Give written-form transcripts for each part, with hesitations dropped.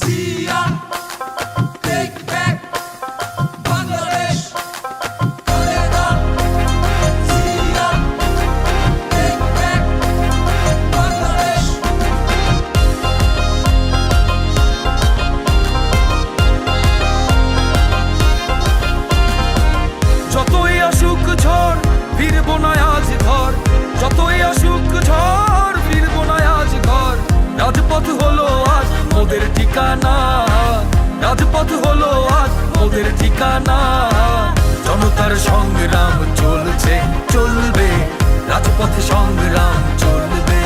Sia, take back Bangladesh. Kaleda, Sia, take back Bangladesh. যতই আসুক ঝড় ফিরবো না আজ ঘর, যতই আসুক ঝড় ফিরবো না আজ ঘর। রাজপথ হলো আজ ওদের ঠিকানা, রাজপথ হলো আজ ওদের ঠিকানা। জনতার সংগ্রাম চলছে চলবে, রাজপথে সংগ্রাম চলবে।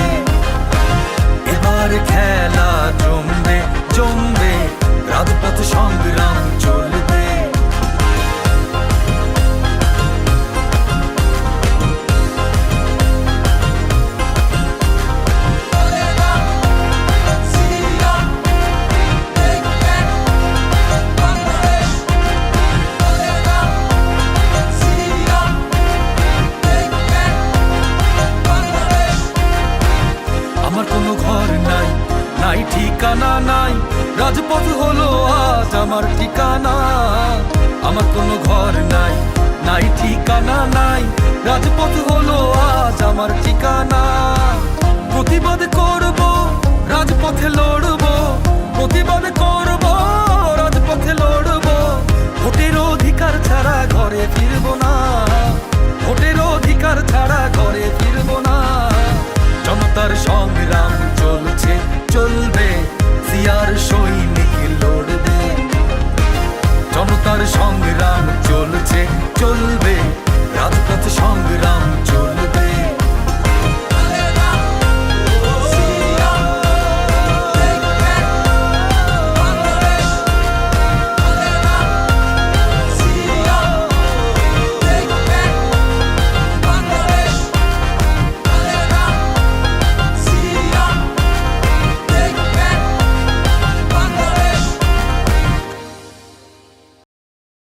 এবার খেলা জমবে জমবে, রাজপথ সংগ্রাম চলবে। Kaleda, Sia, take back Bangladesh. Kaleda, Sia, take back Bangladesh. আমার কোনো ঘর নাই, নাই ঠিকানা নাই, রাজপথ হলো আজ আমার ঠিকানা। আমার কোনো ঘর নাই, নাই ঠিকানা নাই, রাজপথ হলো আজ আমার ঠিকানা। প্রতিবাদ করব, রাজপথে লড়ব, প্রতিবাদ করব, রাজপথে লড়ব। ভোটের অধিকার ছাড়া ঘরে ফিরবো না, ভোটের অধিকার ছাড়া ঘরে ফিরবো না। জনতার সংগ্রাম